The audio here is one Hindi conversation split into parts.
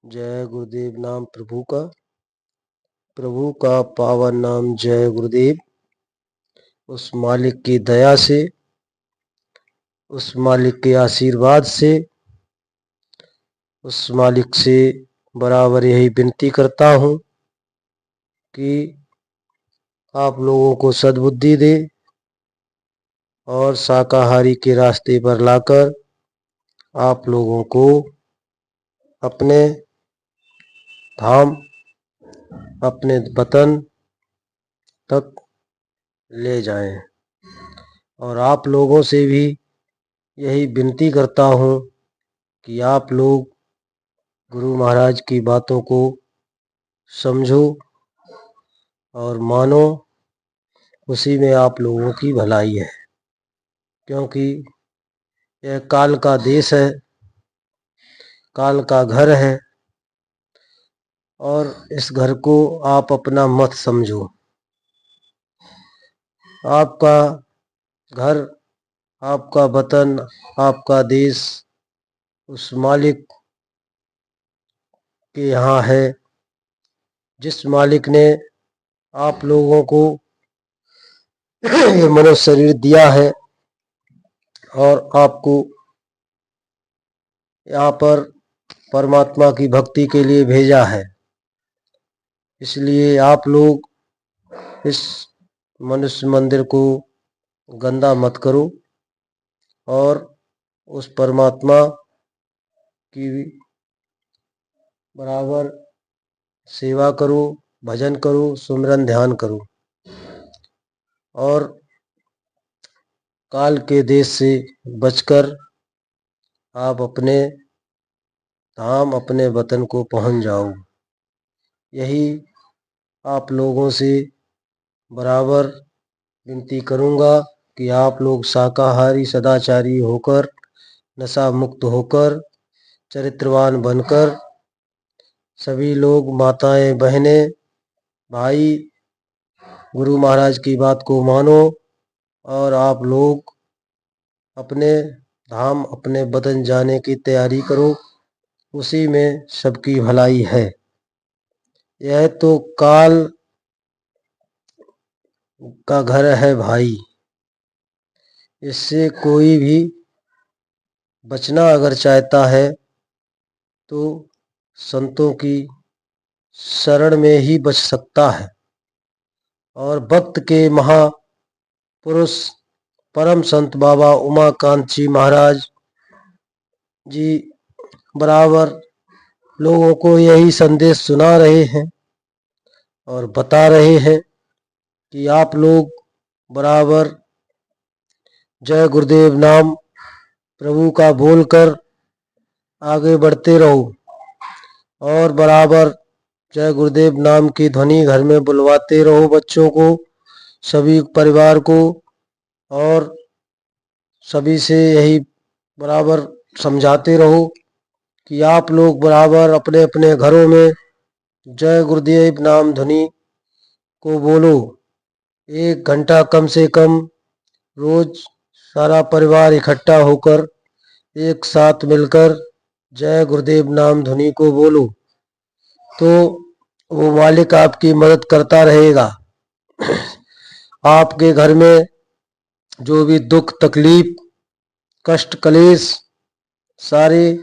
जय गुरुदेव नाम प्रभु का पावन नाम जय गुरुदेव। उस मालिक की दया से, उस मालिक के आशीर्वाद से, उस मालिक से बराबर यही विनती करता हूँ कि आप लोगों को सद्बुद्धि दे और शाकाहारी के रास्ते पर लाकर आप लोगों को अपने धाम, अपने वतन तक ले जाएं। और आप लोगों से भी यही विनती करता हूँ कि आप लोग गुरु महाराज की बातों को समझो और मानो, उसी में आप लोगों की भलाई है। क्योंकि यह काल का देश है, काल का घर है और इस घर को आप अपना मत समझो। आपका घर, आपका वतन, आपका देश उस मालिक के यहाँ है, जिस मालिक ने आप लोगों को ये मनुष्य शरीर दिया है और आपको यहाँ पर परमात्मा की भक्ति के लिए भेजा है। इसलिए आप लोग इस मनुष्य मंदिर को गंदा मत करो और उस परमात्मा की बराबर सेवा करो, भजन करो, सुमिरन ध्यान करो और काल के देश से बचकर आप अपने धाम, अपने वतन को पहुंच जाओ। यही आप लोगों से बराबर विनती करूंगा कि आप लोग शाकाहारी सदाचारी होकर, नशा मुक्त होकर, चरित्रवान बनकर सभी लोग, माताएं, बहनें, भाई, गुरु महाराज की बात को मानो और आप लोग अपने धाम, अपने वतन जाने की तैयारी करो। उसी में सबकी भलाई है। यह तो काल का घर है भाई, इससे कोई भी बचना अगर चाहता है तो संतों की शरण में ही बच सकता है। और भक्त के महापुरुष परम संत बाबा उमाकांत जी महाराज जी बराबर लोगों को यही संदेश सुना रहे हैं और बता रहे हैं कि आप लोग बराबर जय गुरुदेव नाम प्रभु का बोलकर आगे बढ़ते रहो और बराबर जय गुरुदेव नाम की ध्वनि घर में बुलवाते रहो, बच्चों को, सभी परिवार को, और सभी से यही बराबर समझाते रहो कि आप लोग बराबर अपने अपने घरों में जय गुरुदेव नाम ध्वनि को बोलो। 1 घंटा कम से कम रोज सारा परिवार इकट्ठा होकर एक साथ मिलकर जय गुरुदेव नाम ध्वनि को बोलो तो वो मालिक आपकी मदद करता रहेगा। आपके घर में जो भी दुख, तकलीफ, कष्ट, कलेश सारे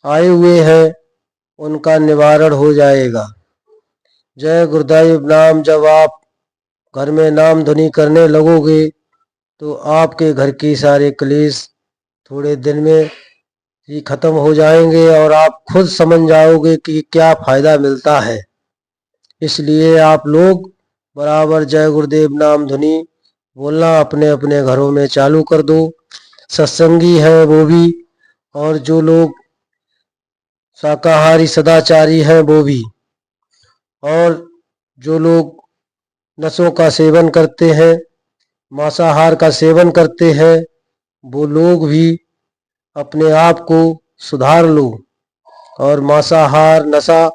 आए हुए हैं उनका निवारण हो जाएगा। जय गुरुदेव नाम जब आप घर में नाम ध्वनि करने लगोगे तो आपके घर की सारे क्लेश थोड़े दिन में ही खत्म हो जाएंगे और आप खुद समझ जाओगे कि क्या फायदा मिलता है। इसलिए आप लोग बराबर जय गुरुदेव नाम ध्वनि बोलना अपने अपने घरों में चालू कर दो। सत्संगी है वो भी, और जो लोग शाकाहारी सदाचारी हैं वो भी, और जो लोग नशों का सेवन करते हैं, मांसाहार का सेवन करते हैं, वो लोग भी अपने आप को सुधार लो और मांसाहार, नशा,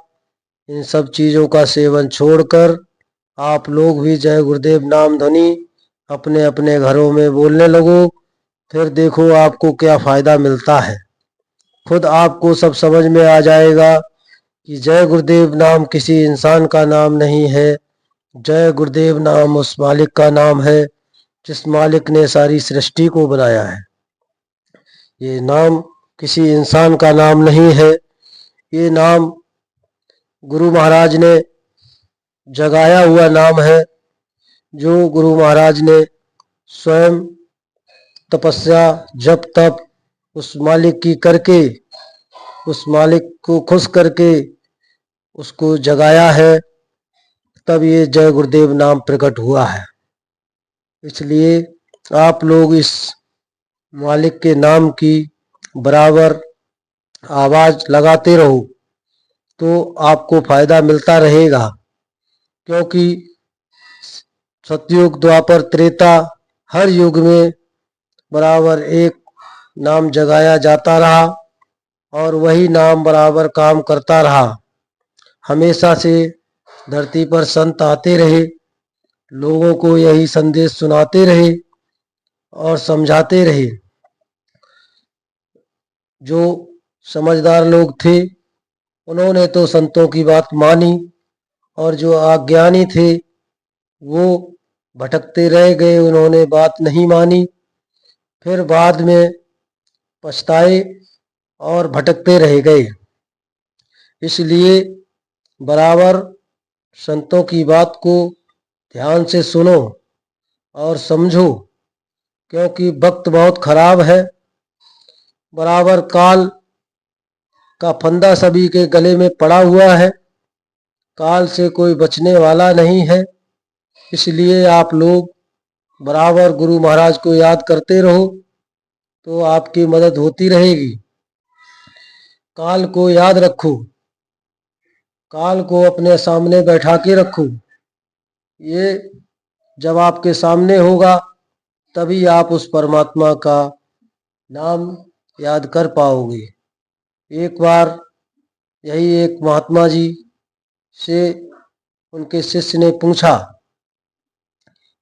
इन सब चीज़ों का सेवन छोड़कर आप लोग भी जय गुरुदेव नाम ध्वनि अपने अपने घरों में बोलने लगो। फिर देखो आपको क्या फ़ायदा मिलता है। खुद आपको सब समझ में आ जाएगा कि जय गुरुदेव नाम किसी इंसान का नाम नहीं है। जय गुरुदेव नाम उस मालिक का नाम है जिस मालिक ने सारी सृष्टि को बनाया है। ये नाम किसी इंसान का नाम नहीं है। ये नाम गुरु महाराज ने जगाया हुआ नाम है, जो गुरु महाराज ने स्वयं तपस्या जप तप उस मालिक की करके, उस मालिक को खुश करके उसको जगाया है, तब ये जय गुरुदेव नाम प्रकट हुआ है। इसलिए आप लोग इस मालिक के नाम की बराबर आवाज लगाते रहो तो आपको फायदा मिलता रहेगा। क्योंकि सतयुग द्वापर त्रेता हर युग में बराबर एक नाम जगाया जाता रहा और वही नाम बराबर काम करता रहा। हमेशा से धरती पर संत आते रहे, लोगों को यही संदेश सुनाते रहे और समझाते रहे। जो समझदार लोग थे उन्होंने तो संतों की बात मानी, और जो अज्ञानी थे वो भटकते रह गए, उन्होंने बात नहीं मानी। फिर बाद में पछताए और भटकते रह गए। इसलिए बराबर संतों की बात को ध्यान से सुनो और समझो, क्योंकि वक्त बहुत खराब है। बराबर काल का फंदा सभी के गले में पड़ा हुआ है। काल से कोई बचने वाला नहीं है। इसलिए आप लोग बराबर गुरु महाराज को याद करते रहो तो आपकी मदद होती रहेगी। काल को याद रखो, काल को अपने सामने बैठा के रखो। ये जब आपके सामने होगा तभी आप उस परमात्मा का नाम याद कर पाओगे। एक बार यही एक महात्मा जी से उनके शिष्य ने पूछा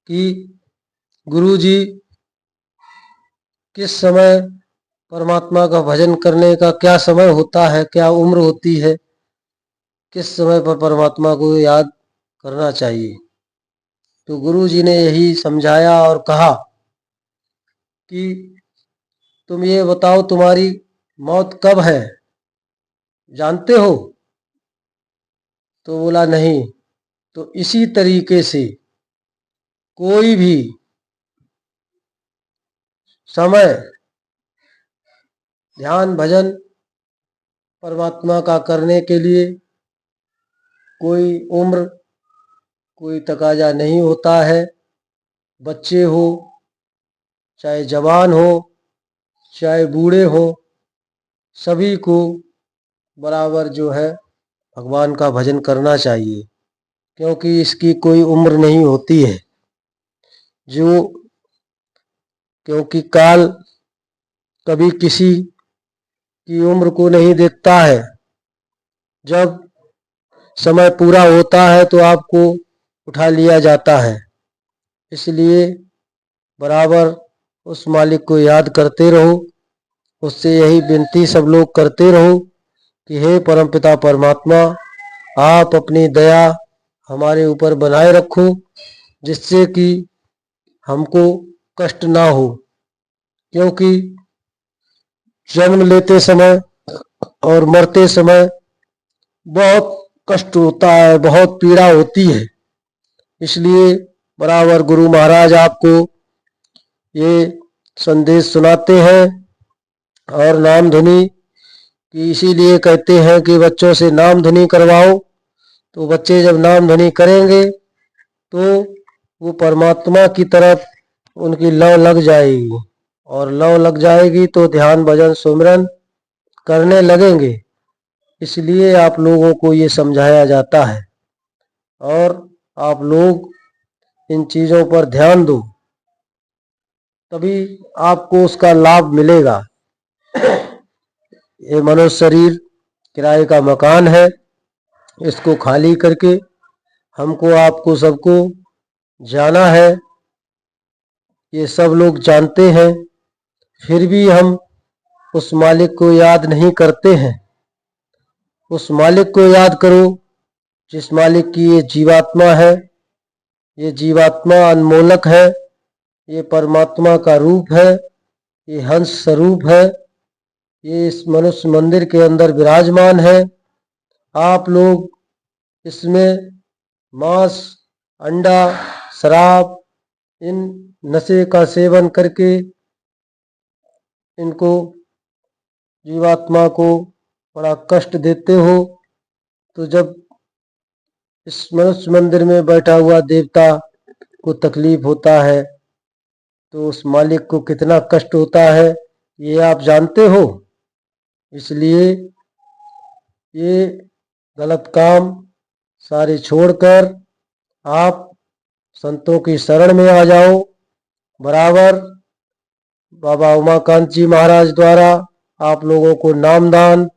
कि गुरु जी, किस समय परमात्मा का भजन करने का क्या समय होता है, क्या उम्र होती है, किस समय पर परमात्मा को याद करना चाहिए? तो गुरु जी ने यही समझाया और कहा कि तुम ये बताओ तुम्हारी मौत कब है, जानते हो? तो बोला नहीं। तो इसी तरीके से कोई भी समय ध्यान भजन परमात्मा का करने के लिए कोई उम्र कोई तकाजा नहीं होता है। बच्चे हो चाहे जवान हो चाहे बूढ़े हो, सभी को बराबर जो है भगवान का भजन करना चाहिए, क्योंकि इसकी कोई उम्र नहीं होती है। जो क्योंकि काल कभी किसी की उम्र को नहीं देखता है। जब समय पूरा होता है तो आपको उठा लिया जाता है। इसलिए बराबर उस मालिक को याद करते रहो। उससे यही विनती सब लोग करते रहो कि हे परमपिता परमात्मा, आप अपनी दया हमारे ऊपर बनाए रखो, जिससे कि हमको कष्ट ना हो। क्योंकि जन्म लेते समय और मरते समय बहुत कष्ट होता है, बहुत पीड़ा होती है। इसलिए बराबर गुरु महाराज आपको ये संदेश सुनाते हैं। और नाम धुनी की इसीलिए कहते हैं कि बच्चों से नाम धुनी करवाओ। तो बच्चे जब नाम धुनी करेंगे तो वो परमात्मा की तरफ उनकी लौ लग जाएगी, और लौ लग जाएगी तो ध्यान भजन सुमिरन करने लगेंगे। इसलिए आप लोगों को ये समझाया जाता है और आप लोग इन चीज़ों पर ध्यान दो, तभी आपको उसका लाभ मिलेगा। ये मनुष्य शरीर किराए का मकान है। इसको खाली करके हमको आपको सबको जाना है। ये सब लोग जानते हैं, फिर भी हम उस मालिक को याद नहीं करते हैं। उस मालिक को याद करो जिस मालिक की ये जीवात्मा है। ये जीवात्मा अनमोलक है। ये परमात्मा का रूप है। ये हंस स्वरूप है। ये इस मनुष्य मंदिर के अंदर विराजमान है। आप लोग इसमें मांस, अंडा, शराब, इन नशे का सेवन करके इनको जीवात्मा को बड़ा कष्ट देते हो। तो जब इस मनुष्य मंदिर में बैठा हुआ देवता को तकलीफ होता है तो उस मालिक को कितना कष्ट होता है ये आप जानते हो। इसलिए ये गलत काम सारे छोड़कर आप संतों की शरण में आ जाओ। बराबर बाबा उमाकांत जी महाराज द्वारा आप लोगों को नामदान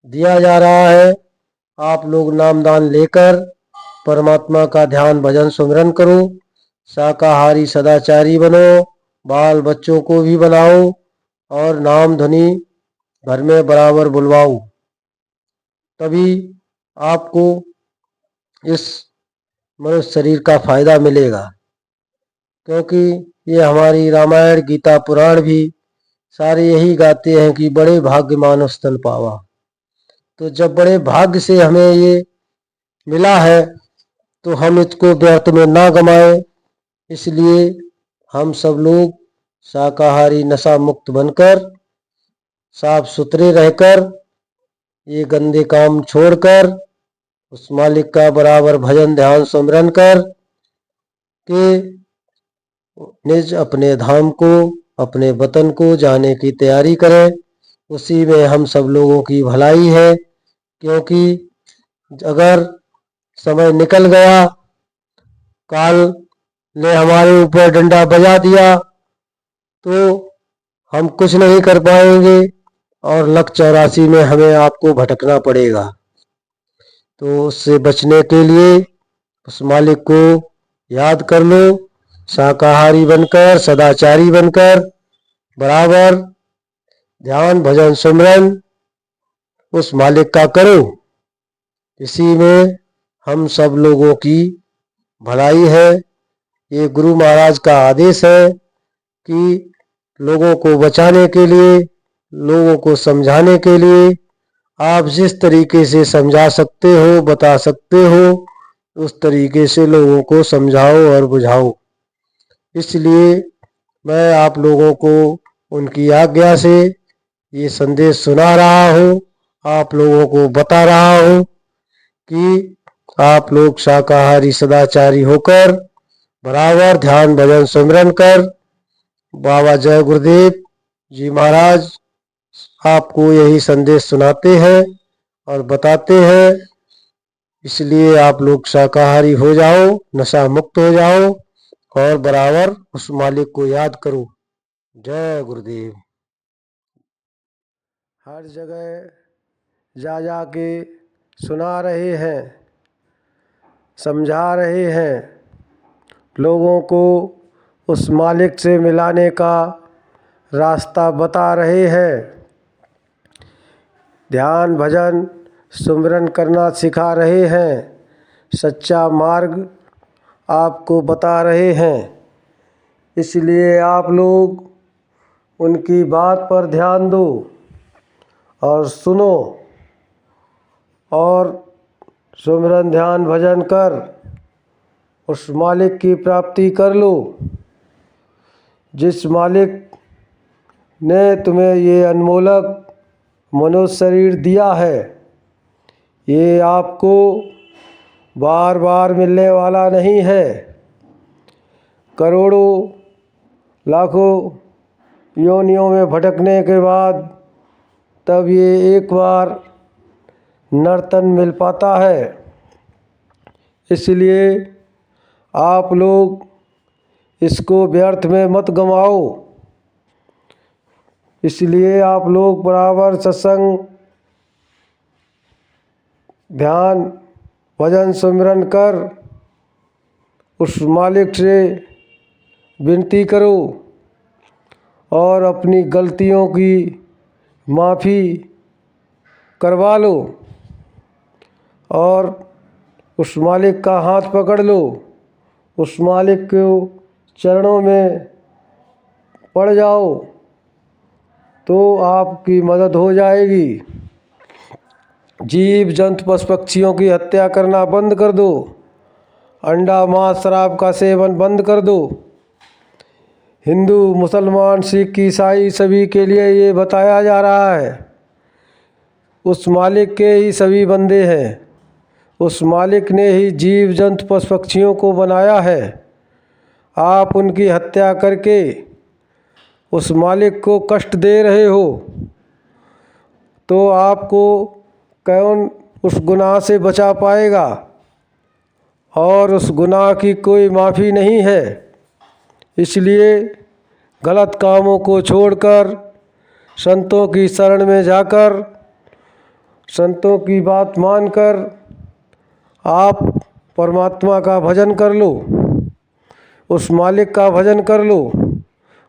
दिया जा रहा है। आप लोग नामदान लेकर परमात्मा का ध्यान भजन सुमिरन करो। शाकाहारी सदाचारी बनो। बाल बच्चों को भी बनाओ और नाम ध्वनि घर में बराबर बुलवाओ। तभी आपको इस मनुष्य शरीर का फायदा मिलेगा। क्योंकि ये हमारी रामायण गीता पुराण भी सारे यही गाते हैं कि बड़े भाग्य मानव स्तन पावा। तो जब बड़े भाग्य से हमें ये मिला है तो हम इसको व्यर्थ में ना गमाएं। इसलिए हम सब लोग शाकाहारी नशा मुक्त बनकर साफ सुथरे रहकर ये गंदे काम छोड़कर उस मालिक का बराबर भजन ध्यान सुमिरन कर के निज अपने धाम को, अपने वतन को जाने की तैयारी करें। उसी में हम सब लोगों की भलाई है। क्योंकि अगर समय निकल गया, काल ने हमारे ऊपर डंडा बजा दिया तो हम कुछ नहीं कर पाएंगे और लक 84 में हमें आपको भटकना पड़ेगा। तो उससे बचने के लिए उस मालिक को याद कर लो। शाकाहारी बनकर, सदाचारी बनकर बराबर ध्यान भजन सुमिरन उस मालिक का करो। इसी में हम सब लोगों की भलाई है। ये गुरु महाराज का आदेश है कि लोगों को बचाने के लिए, लोगों को समझाने के लिए आप जिस तरीके से समझा सकते हो, बता सकते हो, उस तरीके से लोगों को समझाओ और बुझाओ। इसलिए मैं आप लोगों को उनकी आज्ञा से ये संदेश सुना रहा हूँ, आप लोगों को बता रहा हूँ कि आप लोग शाकाहारी सदाचारी होकर बराबर ध्यान भजन सुमिरन कर बाबा जय गुरुदेव जी महाराज आपको यही संदेश सुनाते हैं और बताते हैं। इसलिए आप लोग शाकाहारी हो जाओ, नशा मुक्त हो जाओ और बराबर उस मालिक को याद करो। जय गुरुदेव। हर जगह जा जा के सुना रहे हैं, समझा रहे हैं, लोगों को उस मालिक से मिलाने का रास्ता बता रहे हैं, ध्यान भजन सुमिरन करना सिखा रहे हैं, सच्चा मार्ग आपको बता रहे हैं। इसलिए आप लोग उनकी बात पर ध्यान दो और सुनो और सुमिरन ध्यान भजन कर उस मालिक की प्राप्ति कर लो। जिस मालिक ने तुम्हें ये अनमोलक मनुष्य शरीर दिया है, ये आपको बार बार मिलने वाला नहीं है। करोड़ों लाखों योनियों में भटकने के बाद तब ये एक बार नर्तन मिल पाता है। इसलिए आप लोग इसको व्यर्थ में मत गंवाओ। इसलिए आप लोग बराबर सत्संग ध्यान भजन सुमिरन कर उस मालिक से विनती करो और अपनी गलतियों की माफ़ी करवा लो और उस मालिक का हाथ पकड़ लो, उस मालिक के चरणों में पड़ जाओ तो आपकी मदद हो जाएगी। जीव जंतु पशु पक्षियों की हत्या करना बंद कर दो। अंडा मांस शराब का सेवन बंद कर दो। हिंदू मुसलमान सिख ईसाई सभी के लिए ये बताया जा रहा है। उस मालिक के ही सभी बंदे हैं। उस मालिक ने ही जीव जंतु पशु पक्षियों को बनाया है। आप उनकी हत्या करके उस मालिक को कष्ट दे रहे हो तो आपको कौन उस गुनाह से बचा पाएगा। और उस गुनाह की कोई माफ़ी नहीं है। इसलिए गलत कामों को छोड़कर संतों की शरण में जाकर संतों की बात मानकर आप परमात्मा का भजन कर लो, उस मालिक का भजन कर लो,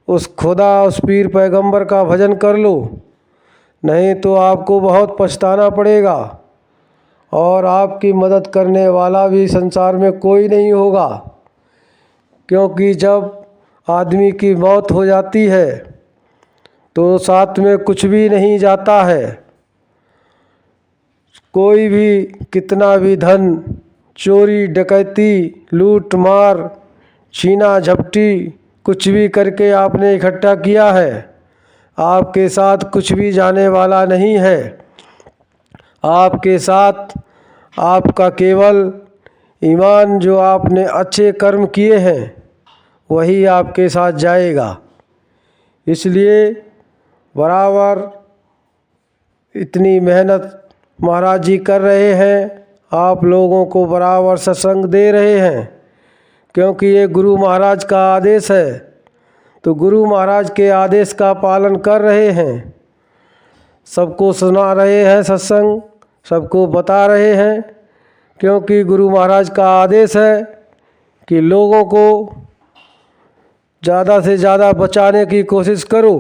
उस खुदा उस पीर पैगंबर का भजन कर लो। नहीं तो आपको बहुत पछताना पड़ेगा और आपकी मदद करने वाला भी संसार में कोई नहीं होगा। क्योंकि जब आदमी की मौत हो जाती है तो साथ में कुछ भी नहीं जाता है। कोई भी कितना भी धन चोरी डकैती लूट मार छीना झपटी कुछ भी करके आपने इकट्ठा किया है, आपके साथ कुछ भी जाने वाला नहीं है। आपके साथ आपका केवल ईमान जो आपने अच्छे कर्म किए हैं वही आपके साथ जाएगा। इसलिए बराबर इतनी मेहनत महाराज जी कर रहे हैं, आप लोगों को बराबर सत्संग दे रहे हैं। क्योंकि ये गुरु महाराज का आदेश है तो गुरु महाराज के आदेश का पालन कर रहे हैं। सबको सुना रहे हैं सत्संग, सबको बता रहे हैं। क्योंकि गुरु महाराज का आदेश है कि लोगों को ज़्यादा से ज़्यादा बचाने की कोशिश करो।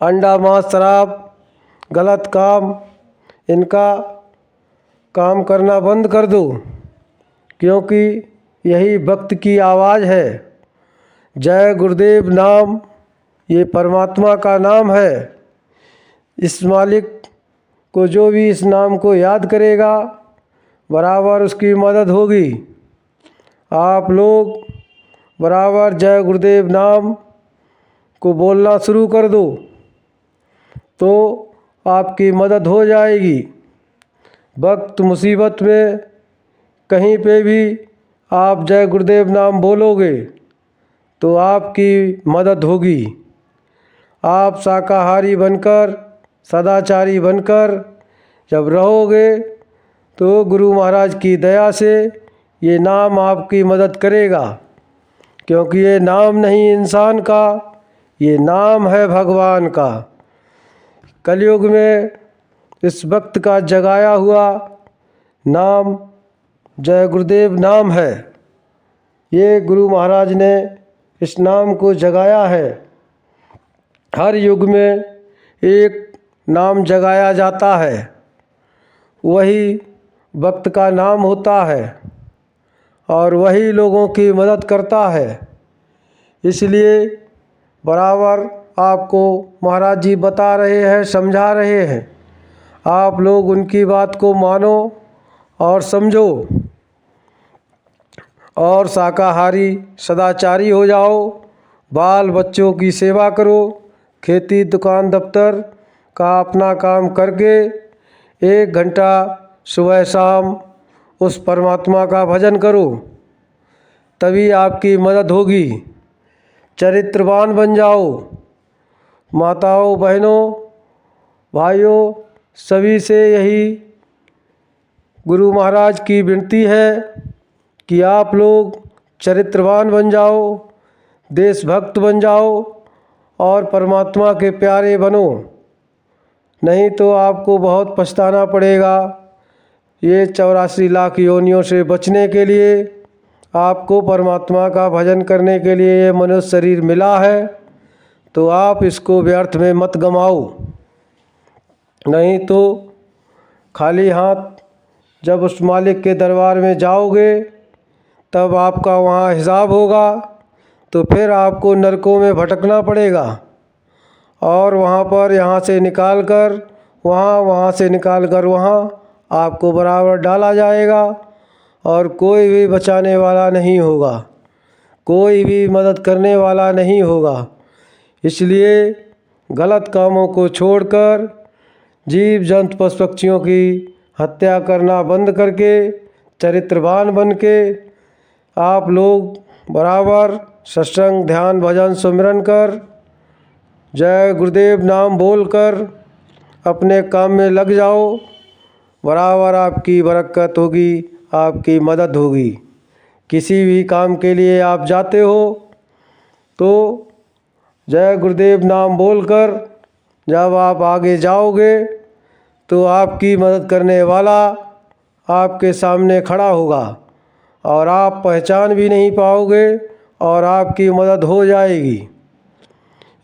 अंडा मांस शराब गलत काम इनका काम करना बंद कर दो। क्योंकि यही भक्त की आवाज़ है। जय गुरुदेव नाम ये परमात्मा का नाम है। इस मालिक को जो भी इस नाम को याद करेगा बराबर उसकी मदद होगी। आप लोग बराबर जय गुरुदेव नाम को बोलना शुरू कर दो तो आपकी मदद हो जाएगी। वक्त मुसीबत में कहीं पे भी आप जय गुरुदेव नाम बोलोगे तो आपकी मदद होगी। आप शाकाहारी बनकर सदाचारी बनकर जब रहोगे तो गुरु महाराज की दया से ये नाम आपकी मदद करेगा। क्योंकि ये नाम नहीं इंसान का, ये नाम है भगवान का। कलयुग में इस वक्त का जगाया हुआ नाम जय गुरुदेव नाम है। ये गुरु महाराज ने इस नाम को जगाया है। हर युग में एक नाम जगाया जाता है, वही वक्त का नाम होता है और वही लोगों की मदद करता है। इसलिए बराबर आपको महाराज जी बता रहे हैं, समझा रहे हैं। आप लोग उनकी बात को मानो और समझो और शाकाहारी सदाचारी हो जाओ। बाल बच्चों की सेवा करो। खेती दुकान दफ्तर का अपना काम करके 1 घंटा सुबह शाम उस परमात्मा का भजन करो, तभी आपकी मदद होगी। चरित्रवान बन जाओ। माताओं बहनों भाइयों सभी से यही गुरु महाराज की विनती है कि आप लोग चरित्रवान बन जाओ, देशभक्त बन जाओ और परमात्मा के प्यारे बनो। नहीं तो आपको बहुत पछताना पड़ेगा। ये 84 लाख योनियों से बचने के लिए आपको परमात्मा का भजन करने के लिए ये मनुष्य शरीर मिला है, तो आप इसको व्यर्थ में मत गंवाओ। नहीं तो खाली हाथ जब उस मालिक के दरबार में जाओगे तब आपका वहाँ हिसाब होगा, तो फिर आपको नरकों में भटकना पड़ेगा और वहाँ पर यहाँ से निकाल कर वहाँ, वहाँ से निकाल कर वहाँ आपको बराबर डाला जाएगा और कोई भी बचाने वाला नहीं होगा, कोई भी मदद करने वाला नहीं होगा। इसलिए गलत कामों को छोड़कर जीव जंतु पशु पक्षियों की हत्या करना बंद करके चरित्रवान बन के आप लोग बराबर सत्संग ध्यान भजन सुमिरन कर जय गुरुदेव नाम बोलकर अपने काम में लग जाओ। बराबर आपकी बरकत होगी, आपकी मदद होगी। किसी भी काम के लिए आप जाते हो तो जय गुरुदेव नाम बोलकर जब आप आगे जाओगे तो आपकी मदद करने वाला आपके सामने खड़ा होगा और आप पहचान भी नहीं पाओगे और आपकी मदद हो जाएगी।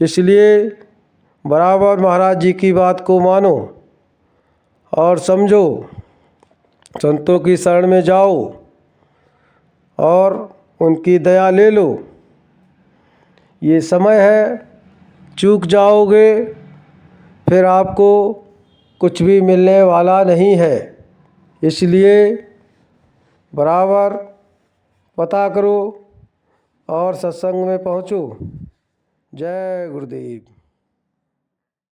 इसलिए बराबर महाराज जी की बात को मानो और समझो, संतों की शरण में जाओ और उनकी दया ले लो। ये समय है, चूक जाओगे फिर आपको कुछ भी मिलने वाला नहीं है। इसलिए बराबर पता करो और सत्संग में पहुँचो। जय गुरुदेव।